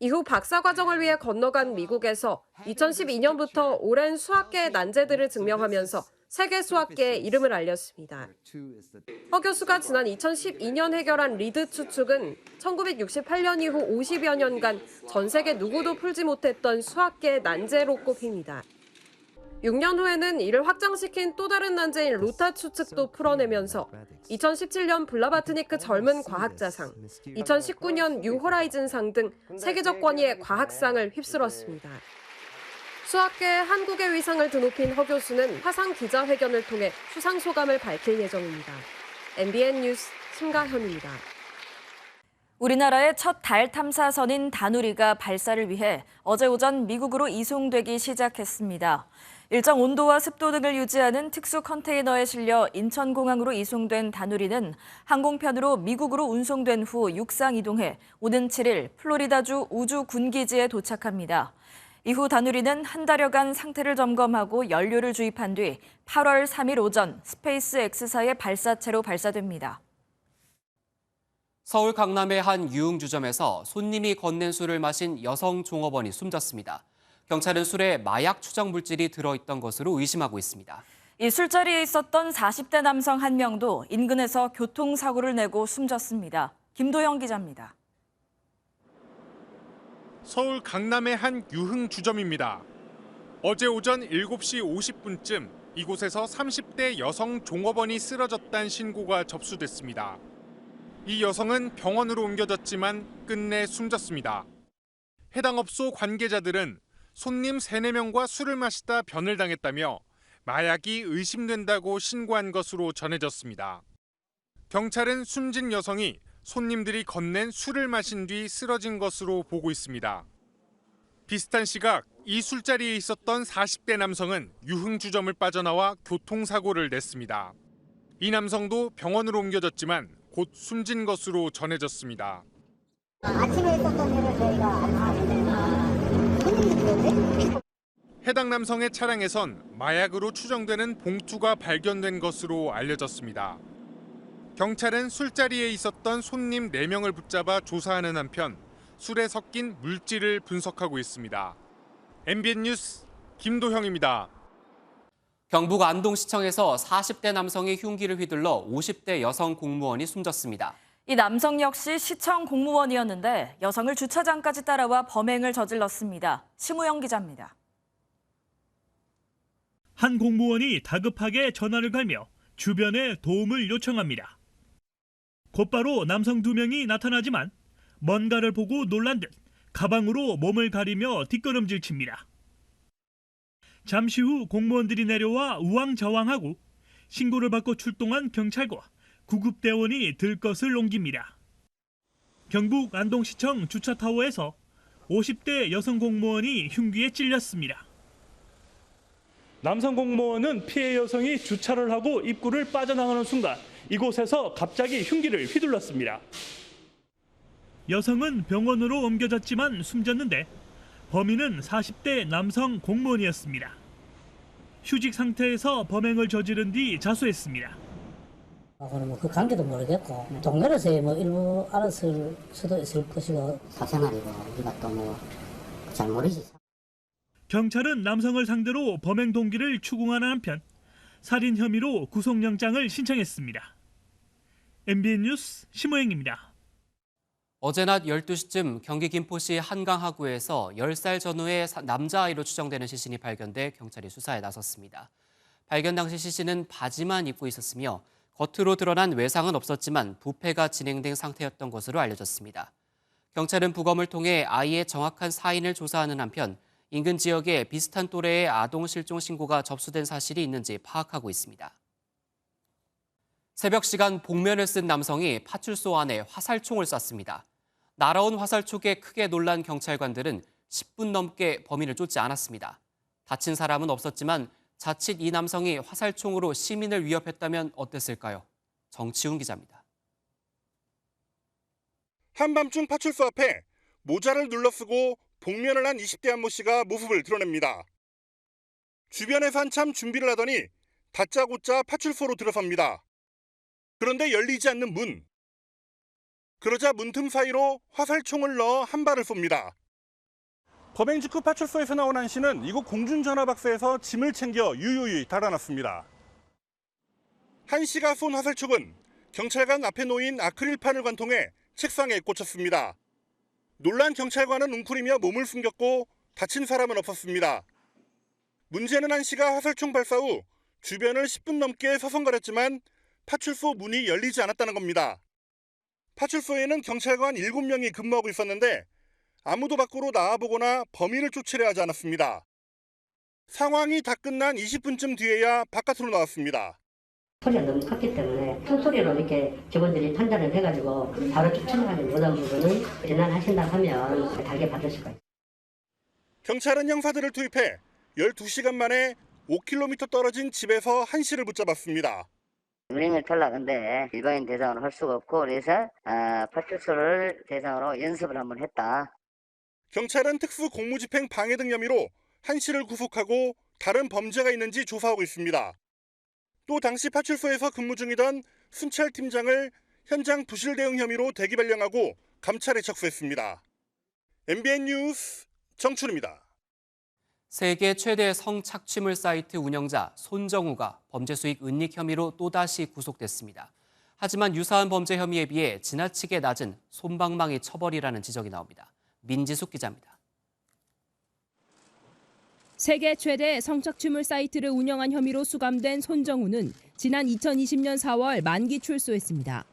Speaker 8: 이후 박사 과정을 위해 건너간 미국에서 2012년부터 오랜 수학계의 난제들을 증명하면서 세계 수학계에 이름을 알렸습니다. 허 교수가 지난 2012년 해결한 리드 추측은 1968년 이후 50여 년간 전 세계 누구도 풀지 못했던 수학계의 난제로 꼽힙니다. 6년 후에는 이를 확장시킨 또 다른 난제인 루타 추측도 풀어내면서 2017년 블라바트니크 젊은 과학자상, 2019년 뉴호라이즌상 등 세계적 권위의 과학상을 휩쓸었습니다. 수학계에 한국의 위상을 드높인 허 교수는 화상 기자회견을 통해 수상 소감을 밝힐 예정입니다. MBN 뉴스 심가현입니다.
Speaker 2: 우리나라의 첫 달 탐사선인 다누리가 발사를 위해 어제 오전 미국으로 이송되기 시작했습니다. 일정 온도와 습도 등을 유지하는 특수 컨테이너에 실려 인천공항으로 이송된 다누리는 항공편으로 미국으로 운송된 후 육상 이동해 오는 7일 플로리다주 우주군기지에 도착합니다. 이후 다누리는 한 달여간 상태를 점검하고 연료를 주입한 뒤 8월 3일 오전 스페이스 X사의 발사체로 발사됩니다.
Speaker 1: 서울 강남의 한 유흥주점에서 손님이 건넨 술을 마신 여성 종업원이 숨졌습니다. 경찰은 술에 마약 추정 물질이 들어있던 것으로 의심하고 있습니다.
Speaker 2: 이 술자리에 있었던 40대 남성 한 명도 인근에서 교통사고를 내고 숨졌습니다. 김도영 기자입니다.
Speaker 27: 서울 강남의 한 유흥주점입니다. 어제 오전 7시 50분쯤 이곳에서 30대 여성 종업원이 쓰러졌다는 신고가 접수됐습니다. 이 여성은 병원으로 옮겨졌지만 끝내 숨졌습니다. 해당 업소 관계자들은 손님 3-4명과 술을 마시다 변을 당했다며 마약이 의심된다고 신고한 것으로 전해졌습니다. 경찰은 숨진 여성이 손님들이 건넨 술을 마신 뒤 쓰러진 것으로 보고 있습니다. 비슷한 시각 이 술자리에 있었던 40대 남성은 유흥주점을 빠져나와 교통사고를 냈습니다. 이 남성도 병원으로 옮겨졌지만 곧 숨진 것으로 전해졌습니다.
Speaker 9: 아침에 있었던 일을 저희가
Speaker 27: 해당 남성의 차량에선 마약으로 추정되는 봉투가 발견된 것으로 알려졌습니다. 경찰은 술자리에 있었던 손님 4명을 붙잡아 조사하는 한편 술에 섞인 물질을 분석하고 있습니다. MBN 뉴스 김도형입니다.
Speaker 1: 경북 안동시청에서 40대 남성이 흉기를 휘둘러 50대 여성 공무원이 숨졌습니다.
Speaker 2: 이 남성 역시 시청 공무원이었는데 여성을 주차장까지 따라와 범행을 저질렀습니다. 심우영 기자입니다.
Speaker 10: 한 공무원이 다급하게 전화를 걸며 주변에 도움을 요청합니다. 곧바로 남성 2명이 나타나지만 뭔가를 보고 놀란 듯 가방으로 몸을 가리며 뒷걸음질 칩니다. 잠시 후 공무원들이 내려와 우왕좌왕하고 신고를 받고 출동한 경찰과 구급대원이 들것을 옮깁니다. 경북 안동시청 주차타워에서 50대 여성 공무원이 흉기에 찔렸습니다. 남성 공무원은 피해 여성이 주차를 하고 입구를 빠져나가는 순간 이곳에서 갑자기 흉기를 휘둘렀습니다. 여성은 병원으로 옮겨졌지만 숨졌는데 범인은 40대 남성 공무원이었습니다. 휴직 상태에서 범행을 저지른 뒤 자수했습니다.
Speaker 9: 그 관계도 모르겠고 동네에서 일부 알았을 수도 있을 것이고 사생활이고 우리가 또 잘 모르지.
Speaker 10: 경찰은 남성을 상대로 범행 동기를 추궁하는 한편 살인 혐의로 구속영장을 신청했습니다. MBN 뉴스 심호영입니다.
Speaker 1: 어제 낮 12시쯤 경기 김포시 한강하구에서 10살 전후의 남자아이로 추정되는 시신이 발견돼 경찰이 수사에 나섰습니다. 발견 당시 시신은 바지만 입고 있었으며 겉으로 드러난 외상은 없었지만 부패가 진행된 상태였던 것으로 알려졌습니다. 경찰은 부검을 통해 아이의 정확한 사인을 조사하는 한편 인근 지역에 비슷한 또래의 아동 실종 신고가 접수된 사실이 있는지 파악하고 있습니다. 새벽 시간 복면을 쓴 남성이 파출소 안에 화살총을 쐈습니다. 날아온 화살촉에 크게 놀란 경찰관들은 10분 넘게 범인을 쫓지 않았습니다. 다친 사람은 없었지만 자칫 이 남성이 화살총으로 시민을 위협했다면 어땠을까요? 정치훈 기자입니다.
Speaker 11: 한밤중 파출소 앞에 모자를 눌러쓰고 복면을 한 20대 한모 씨가 모습을 드러냅니다. 주변에서 한참 준비를 하더니 다짜고짜 파출소로 들어섭니다. 그런데 열리지 않는 문. 그러자 문틈 사이로 화살총을 넣어 한 발을 쏩니다. 범행 직후 파출소에서 나온 한 씨는 이곳 공중전화박스에서 짐을 챙겨 유유히 달아났습니다. 한 씨가 쏜 화살촉은 경찰관 앞에 놓인 아크릴판을 관통해 책상에 꽂혔습니다. 놀란 경찰관은 웅크리며 몸을 숨겼고 다친 사람은 없었습니다. 문제는 한 씨가 화살총 발사 후 주변을 10분 넘게 서성거렸지만 파출소 문이 열리지 않았다는 겁니다. 파출소에는 경찰관 7명이 근무하고 있었는데 아무도 밖으로 나와보거나 범인을 쫓으려 하지 않았습니다. 상황이 다 끝난 20분쯤 뒤에야 바깥으로 나왔습니다.
Speaker 9: 소리가 너무 컸기 때문에 큰 소리로 이렇게 직원들이 판단을 해가지고 바로 쫓아가지 못한 부분은 진단하신다 하면 달게 받으실 거예요.
Speaker 11: 경찰은 형사들을 투입해 12시간 만에 5km 떨어진 집에서 한 씨를 붙잡았습니다.
Speaker 9: 운행을 탈락한데 일반인 대상으로 할 수가 없고 그래서 파출소를 대상으로 연습을 한번 했다.
Speaker 11: 경찰은 특수 공무집행 방해 등 혐의로 한 씨를 구속하고 다른 범죄가 있는지 조사하고 있습니다. 또 당시 파출소에서 근무 중이던 순찰 팀장을 현장 부실 대응 혐의로 대기 발령하고 감찰에 착수했습니다. MBN 뉴스 정춘입니다.
Speaker 1: 세계 최대 성착취물 사이트 운영자 손정우가 범죄 수익 은닉 혐의로 또다시 구속됐습니다. 하지만 유사한 범죄 혐의에 비해 지나치게 낮은 솜방망이 처벌이라는 지적이 나옵니다. 민지숙 기자입니다.
Speaker 12: 세계 최대 성착취물 사이트를 운영한 혐의로 수감된 손정우는 지난 2020년 4월 만기 출소했습니다.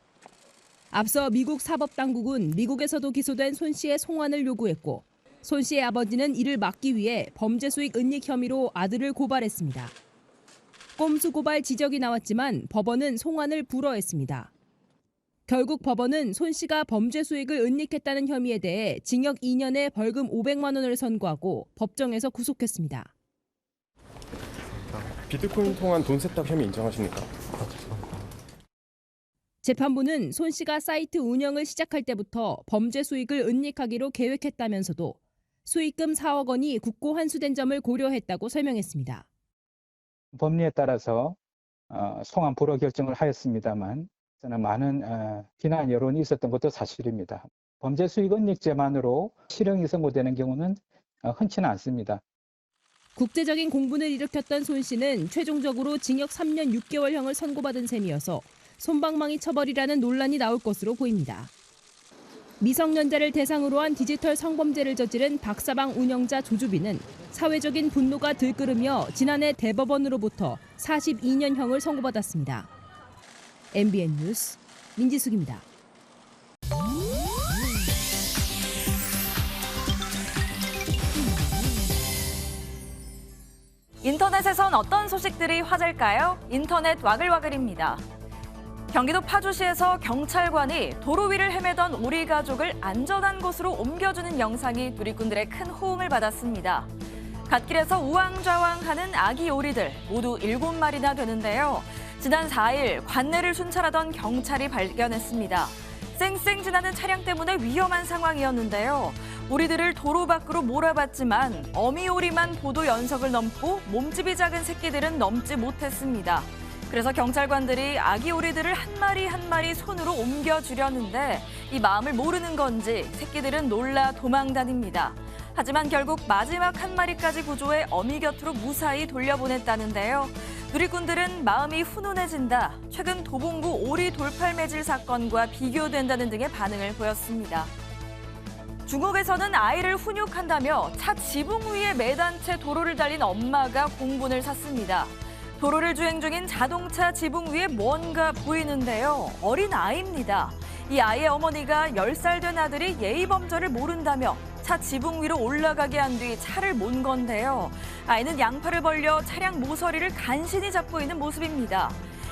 Speaker 12: 앞서 미국 사법당국은 미국에서도 기소된 손 씨의 송환을 요구했고 손 씨의 아버지는 이를 막기 위해 범죄 수익 은닉 혐의로 아들을 고발했습니다. 꼼수 고발 지적이 나왔지만 법원은 송환을 불허했습니다. 결국 법원은 손 씨가 범죄 수익을 은닉했다는 혐의에 대해 징역 2년에 벌금 500만 원을 선고하고 법정에서 구속했습니다.
Speaker 3: 비트코인 통한 돈 세탁 혐의 인정하십니까?
Speaker 12: 재판부는 손 씨가 사이트 운영을 시작할 때부터 범죄 수익을 은닉하기로 계획했다면서도 수익금 4억 원이 국고 환수된 점을 고려했다고 설명했습니다.
Speaker 7: 법리에 따라서 송환 불허 결정을 하였습니다만 저는 많은 비난 여론이 있었던 것도 사실입니다. 범죄 수익 은닉죄만으로 실형이 선고되는 경우는 흔치는 않습니다.
Speaker 12: 국제적인 공분을 일으켰던 손 씨는 최종적으로 징역 3년 6개월형을 선고받은 셈이어서 솜방망이 처벌이라는 논란이 나올 것으로 보입니다. 미성년자를 대상으로 한 디지털 성범죄를 저지른 박사방 운영자 조주빈은 사회적인 분노가 들끓으며 지난해 대법원으로부터 42년형을 선고받았습니다. MBN 뉴스 민지숙입니다.
Speaker 2: 인터넷에선 어떤 소식들이 화제일까요? 인터넷 와글와글입니다. 경기도 파주시에서 경찰관이 도로 위를 헤매던 오리 가족을 안전한 곳으로 옮겨주는 영상이 누리꾼들의 큰 호응을 받았습니다. 갓길에서 우왕좌왕하는 아기 오리들 모두 7마리나 되는데요. 지난 4일 관내를 순찰하던 경찰이 발견했습니다. 쌩쌩 지나는 차량 때문에 위험한 상황이었는데요. 오리들을 도로 밖으로 몰아봤지만 어미 오리만 보도 연석을 넘고 몸집이 작은 새끼들은 넘지 못했습니다. 그래서 경찰관들이 아기 오리들을 한 마리 한 마리 손으로 옮겨주려는데 이 마음을 모르는 건지 새끼들은 놀라 도망다닙니다. 하지만 결국 마지막 한 마리까지 구조해 어미 곁으로 무사히 돌려보냈다는데요. 누리꾼들은 마음이 훈훈해진다, 최근 도봉구 오리 돌팔매질 사건과 비교된다는 등의 반응을 보였습니다. 중국에서는 아이를 훈육한다며 차 지붕 위에 매단 채 도로를 달린 엄마가 공분을 샀습니다. 도로를 주행 중인 자동차 지붕 위에 뭔가 보이는데요. 어린 아이입니다. 이 아이의 어머니가 10살 된 아들이 예의 범절을 모른다며 차 지붕 위로 올라가게 한 뒤 차를 몬 건데요. 아이는 양팔을 벌려 차량 모서리를 간신히 잡고 있는 모습입니다.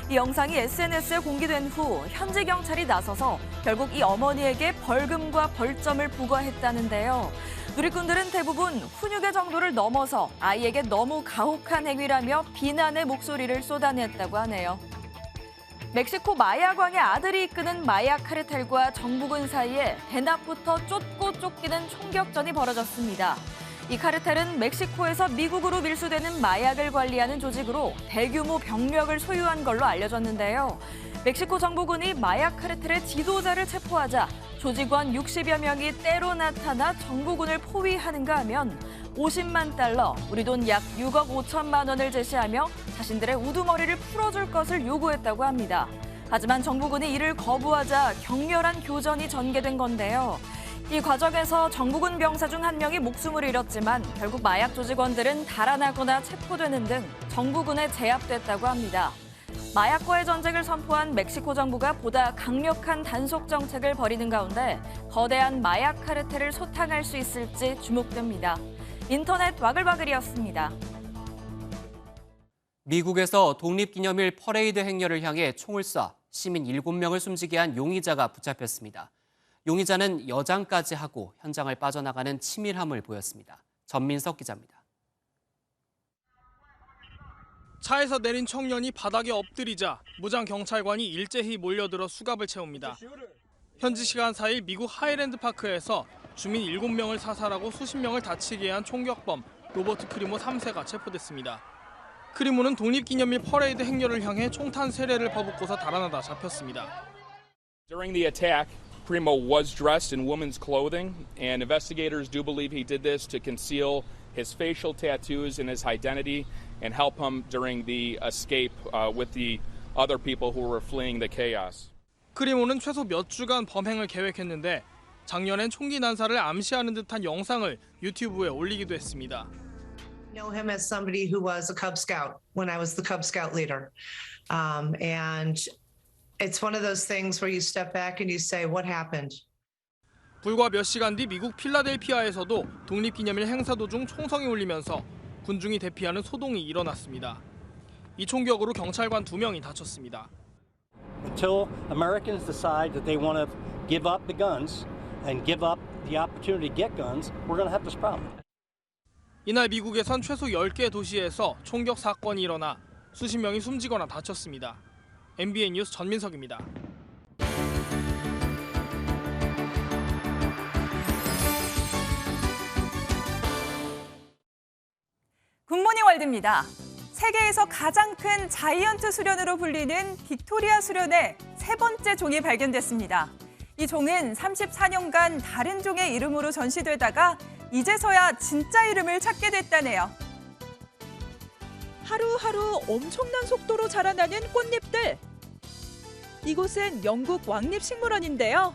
Speaker 2: 이 영상이 SNS에 공개된 후 현지 경찰이 나서서 결국 이 어머니에게 벌금과 벌점을 부과했다는데요. 누리꾼들은 대부분 훈육의 정도를 넘어서 아이에게 너무 가혹한 행위라며 비난의 목소리를 쏟아냈다고 하네요. 멕시코 마야광의 아들이 이끄는 마약 카르텔과 정부군 사이에 대낮부터 쫓고 쫓기는 총격전이 벌어졌습니다. 이 카르텔은 멕시코에서 미국으로 밀수되는 마약을 관리하는 조직으로 대규모 병력을 소유한 걸로 알려졌는데요. 멕시코 정부군이 마약 카르텔의 지도자를 체포하자 조직원 60여 명이 때로 나타나 정부군을 포위하는가 하면 50만 달러, 우리 돈 약 6억 5천만 원을 제시하며 자신들의 우두머리를 풀어줄 것을 요구했다고 합니다. 하지만 정부군이 이를 거부하자 격렬한 교전이 전개된 건데요. 이 과정에서 정부군 병사 중 한 명이 목숨을 잃었지만 결국 마약 조직원들은 달아나거나 체포되는 등 정부군에 제압됐다고 합니다. 마약과의 전쟁을 선포한 멕시코 정부가 보다 강력한 단속 정책을 벌이는 가운데 거대한 마약 카르텔을 소탕할 수 있을지 주목됩니다. 인터넷 와글와글이었습니다.
Speaker 1: 미국에서 독립기념일 퍼레이드 행렬을 향해 총을 쏴 시민 7명을 숨지게 한 용의자가 붙잡혔습니다. 용의자는 여장까지 하고 현장을 빠져나가는 치밀함을 보였습니다. 전민석 기자입니다.
Speaker 13: 차에서 내린 청년이 바닥에 엎드리자 무장 경찰관이 일제히 몰려들어 수갑을 채웁니다. 현지 시간 4일 미국 하이랜드 파크에서 주민 7명을 사살하고 수십 명을 다치게 한 총격범 로버트 크리모 3세가 체포됐습니다. 크리모는 독립기념일 퍼레이드 행렬을 향해 총탄 세례를 퍼붓고서 달아나다 잡혔습니다.
Speaker 14: During the attack, Primo was dressed in women's clothing, and investigators do believe he did this to conceal his facial tattoos and his identity and help him during the escape with the other people who were fleeing the chaos.
Speaker 13: 크리모는 최소 몇 주간 범행을 계획했는데 작년엔 총기 난사를 암시하는 듯한 영상을 유튜브에 올리기도 했습니다.
Speaker 15: I know him as somebody who was a Cub Scout when I was the Cub Scout leader. And it's one of those things where you step back and you say, what happened?
Speaker 13: 불과 몇 시간 뒤 미국 필라델피아에서도 독립기념일 행사 도중 총성이 울리면서 군중이 대피하는 소동이 일어났습니다. 이 총격으로 경찰관 2명이 다쳤습니다.
Speaker 16: Until Americans decide that they want to give up the guns and give up the opportunity to get guns, we're going to have this problem.
Speaker 13: 이날 미국에선 최소 10개 도시에서 총격 사건이 일어나 수십 명이 숨지거나 다쳤습니다. MBN 뉴스 전민석입니다.
Speaker 2: 굿모닝 월드입니다. 세계에서 가장 큰 자이언트 수련으로 불리는 빅토리아 수련의 3번째 종이 발견됐습니다. 이 종은 34년간 다른 종의 이름으로 전시되다가 이제서야 진짜 이름을 찾게 됐다네요.
Speaker 23: 하루하루 엄청난 속도로 자라나는 꽃잎들. 이곳은 영국 왕립식물원인데요.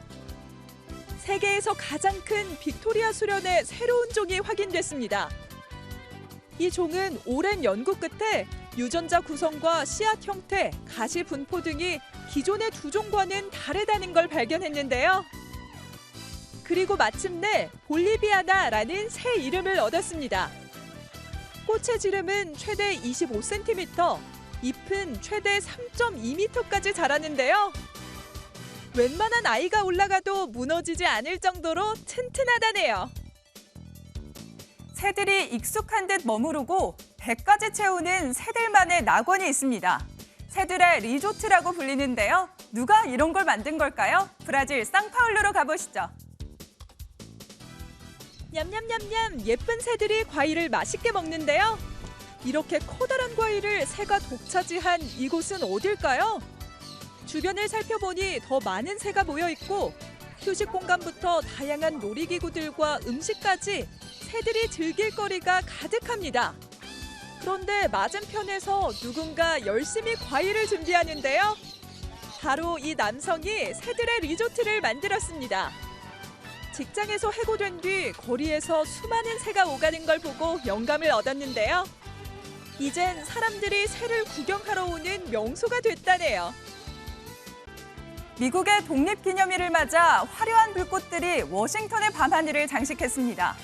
Speaker 23: 세계에서 가장 큰 빅토리아 수련의 새로운 종이 확인됐습니다. 이 종은 오랜 연구 끝에 유전자 구성과 씨앗 형태, 가시 분포 등이 기존의 2종과는 다르다는 걸 발견했는데요. 그리고 마침내 볼리비아나라는 새 이름을 얻었습니다. 꽃의 지름은 최대 25cm, 잎은 최대 3.2m까지 자라는데요. 웬만한 아이가 올라가도 무너지지 않을 정도로 튼튼하다네요.
Speaker 2: 새들이 익숙한 듯 머무르고 배까지 채우는 새들만의 낙원이 있습니다. 새들의 리조트라고 불리는데요. 누가 이런 걸 만든 걸까요? 브라질 상파울루로 가보시죠.
Speaker 23: 냠냠냠냠 예쁜 새들이 과일을 맛있게 먹는데요. 이렇게 커다란 과일을 새가 독차지한 이곳은 어딜까요? 주변을 살펴보니 더 많은 새가 모여 있고 휴식 공간부터 다양한 놀이기구들과 음식까지 새들이 즐길 거리가 가득합니다. 그런데 맞은편에서 누군가 열심히 과일을 준비하는데요. 바로 이 남성이 새들의 리조트를 만들었습니다. 직장에서 해고된 뒤 거리에서 수많은 새가 오가는 걸 보고 영감을 얻었는데요. 이젠 사람들이 새를 구경하러 오는 명소가 됐다네요.
Speaker 2: 미국의 독립기념일을 맞아 화려한 불꽃들이 워싱턴의 밤하늘을 장식했습니다.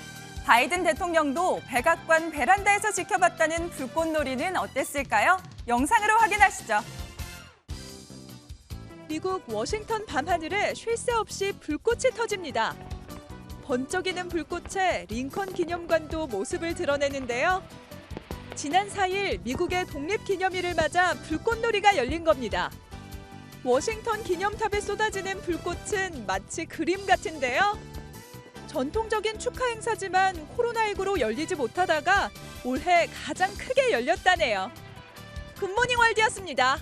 Speaker 2: 바이든 대통령도 백악관 베란다에서 지켜봤다는 불꽃놀이는 어땠을까요? 영상으로 확인하시죠.
Speaker 23: 미국 워싱턴 밤하늘에 쉴 새 없이 불꽃이 터집니다. 번쩍이는 불꽃에 링컨 기념관도 모습을 드러내는데요. 지난 4일 미국의 독립기념일을 맞아 불꽃놀이가 열린 겁니다. 워싱턴 기념탑에 쏟아지는 불꽃은 마치 그림 같은데요. 전통적인 축하 행사지만 코로나19로 열리지 못하다가 올해 가장 크게 열렸다네요. 굿모닝 월드였습니다.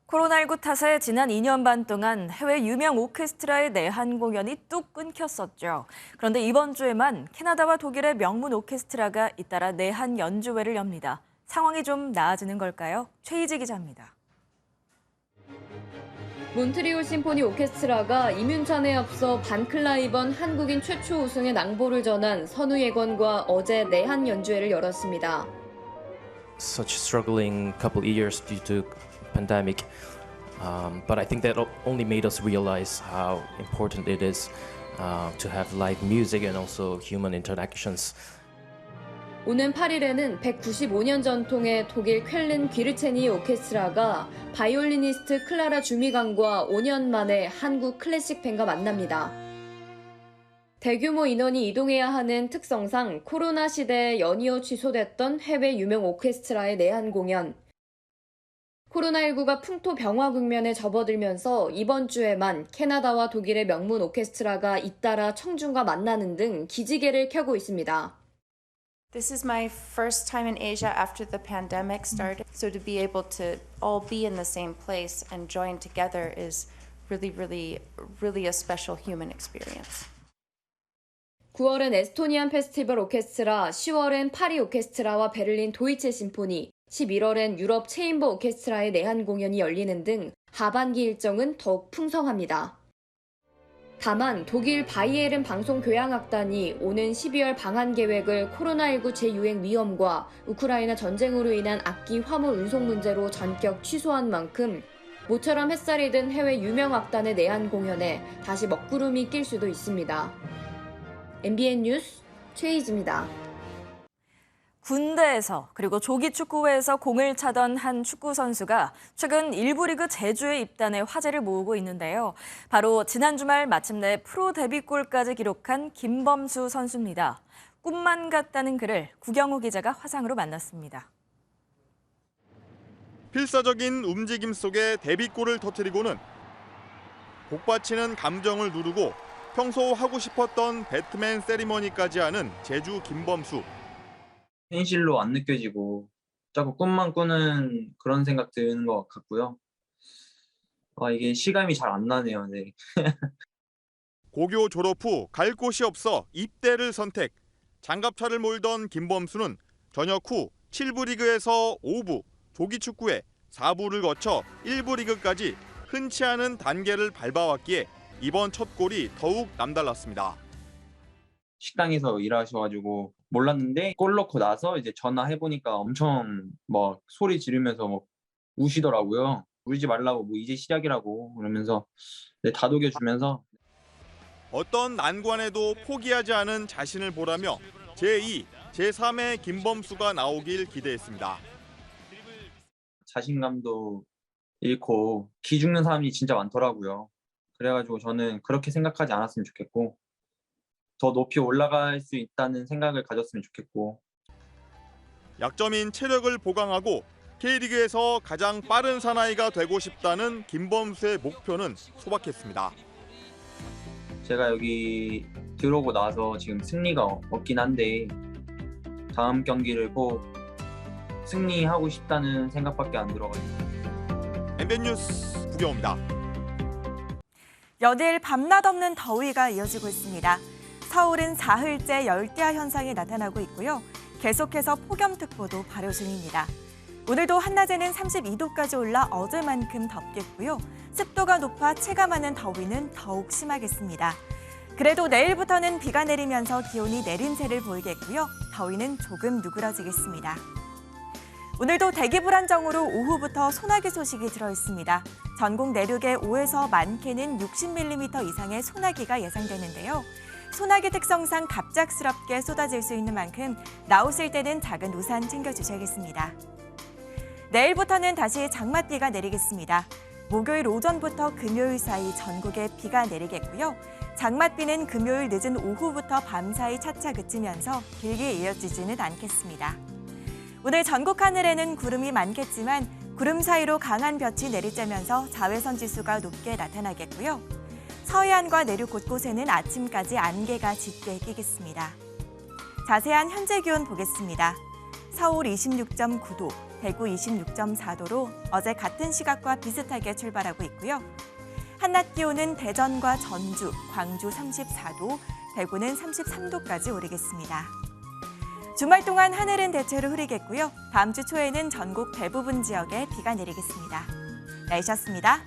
Speaker 2: 코로나19 탓에 지난 2년 반 동안 해외 유명 오케스트라의 내한 공연이 뚝 끊겼었죠. 그런데 이번 주에만 캐나다와 독일의 명문 오케스트라가 잇따라 내한 연주회를 엽니다. 상황이 좀 나아지는 걸까요? 최희지 기자입니다.
Speaker 17: 몬트리올 심포니 오케스트라가 이뮨찬에 앞서 반클라이번 한국인 최초 우승의 낭보를 전한 선우 예건과 어제 내한 연주회를 열었습니다.
Speaker 18: Such struggling couple of years due to pandemic, but I think that only made us realize how important it is to have live music and also human interactions.
Speaker 17: 오는 8일에는 195년 전통의 독일 쾰른 귀르체니 오케스트라가 바이올리니스트 클라라 주미강과 5년 만에 한국 클래식 밴과 만납니다. 대규모 인원이 이동해야 하는 특성상 코로나 시대에 연이어 취소됐던 해외 유명 오케스트라의 내한 공연. 코로나19가 풍토 병화 국면에 접어들면서 이번 주에만 캐나다와 독일의 명문 오케스트라가 잇따라 청중과 만나는 등 기지개를 켜고 있습니다.
Speaker 19: This is my first time in Asia after the pandemic started, so to be able to all be in the same place and join together is really a special human experience.
Speaker 17: 9월엔 에스토니안 페스티벌 오케스트라, 10월엔 파리 오케스트라와 베를린 도이체 심포니, 11월엔 유럽 체인버 오케스트라의 내한 공연이 열리는 등 하반기 일정은 더욱 풍성합니다. 다만 독일 바이에른 방송교향악단이 오는 12월 방한 계획을 코로나19 재유행 위험과 우크라이나 전쟁으로 인한 악기 화물 운송 문제로 전격 취소한 만큼 모처럼 햇살이 든 해외 유명 악단의 내한 공연에 다시 먹구름이 낄 수도 있습니다. MBN 뉴스 최희지입니다.
Speaker 2: 군대에서 그리고 조기축구회에서 공을 차던 한 축구 선수가 최근 1부 리그 제주에 입단해 화제를 모으고 있는데요. 바로 지난 주말 마침내 프로 데뷔골까지 기록한 김범수 선수입니다. 꿈만 같다는 글을 구경호 기자가 화상으로 만났습니다.
Speaker 11: 필사적인 움직임 속에 데뷔골을 터뜨리고는 복받치는 감정을 누르고 평소 하고 싶었던 배트맨 세리머니까지 하는 제주 김범수.
Speaker 4: 현실로 안 느껴지고 자꾸 꿈만 꾸는 그런 생각 드는 것 같고요. 이게 실감이 잘 안 나네요. 네.
Speaker 11: 고교 졸업 후 갈 곳이 없어 입대를 선택. 장갑차를 몰던 김범수는 전역 후 7부 리그에서 5부, 조기축구회 4부를 거쳐 1부 리그까지 흔치 않은 단계를 밟아왔기에 이번 첫 골이 더욱 남달랐습니다.
Speaker 4: 식당에서 일하셔가지고 몰랐는데 골 넣고 나서 이제 전화해보니까 엄청 막 소리 지르면서 막 우시더라고요. 울지 말라고, 뭐 이제 시작이라고 그러면서 다독여주면서
Speaker 11: 어떤 난관에도 포기하지 않은 자신을 보라며 제2, 제3의 김범수가 나오길 기대했습니다.
Speaker 4: 자신감도 잃고 기죽는 사람이 진짜 많더라고요. 그래가지고 저는 그렇게 생각하지 않았으면 좋겠고 더 높이 올라갈 수 있다는 생각을 가졌으면 좋겠고.
Speaker 11: 약점인 체력을 보강하고 K리그에서 가장 빠른 사나이가 되고 싶다는 김범수의 목표는 소박했습니다.
Speaker 4: 제가 여기 들어오고 나서 지금 승리가 없긴 한데 다음 경기를 꼭 승리하고 싶다는 생각밖에 안 들어가지고.
Speaker 11: MBN 뉴스 구경호입니다.
Speaker 5: 연일 밤낮 없는 더위가 이어지고 있습니다. 서울은 사흘째 열대야 현상이 나타나고 있고요. 계속해서 폭염특보도 발효 중입니다. 오늘도 한낮에는 32도까지 올라 어제만큼 덥겠고요. 습도가 높아 체감하는 더위는 더욱 심하겠습니다. 그래도 내일부터는 비가 내리면서 기온이 내림세를 보이겠고요. 더위는 조금 누그러지겠습니다. 오늘도 대기 불안정으로 오후부터 소나기 소식이 들어있습니다. 전국 내륙에 5에서 많게는 60mm 이상의 소나기가 예상되는데요. 소나기 특성상 갑작스럽게 쏟아질 수 있는 만큼 나오실 때는 작은 우산 챙겨주셔야겠습니다. 내일부터는 다시 장맛비가 내리겠습니다. 목요일 오전부터 금요일 사이 전국에 비가 내리겠고요. 장맛비는 금요일 늦은 오후부터 밤사이 차차 그치면서 길게 이어지지는 않겠습니다. 오늘 전국 하늘에는 구름이 많겠지만 구름 사이로 강한 볕이 내리쬐면서 자외선 지수가 높게 나타나겠고요. 서해안과 내륙 곳곳에는 아침까지 안개가 짙게 끼겠습니다. 자세한 현재 기온 보겠습니다. 서울 26.9도, 대구 26.4도로 어제 같은 시각과 비슷하게 출발하고 있고요. 한낮 기온은 대전과 전주, 광주 34도, 대구는 33도까지 오르겠습니다. 주말 동안 하늘은 대체로 흐리겠고요. 다음 주 초에는 전국 대부분 지역에 비가 내리겠습니다. 날씨였습니다.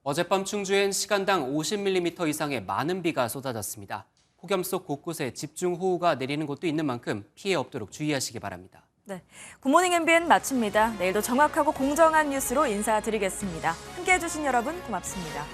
Speaker 1: 어젯밤 충주엔 시간당 50mm 이상의 많은 비가 쏟아졌습니다. 폭염 속 곳곳에 집중호우가 내리는 곳도 있는 만큼 피해 없도록 주의하시기 바랍니다.
Speaker 2: 네, 굿모닝 MBN 마칩니다. 내일도 정확하고 공정한 뉴스로 인사드리겠습니다. 함께해 주신 여러분 고맙습니다.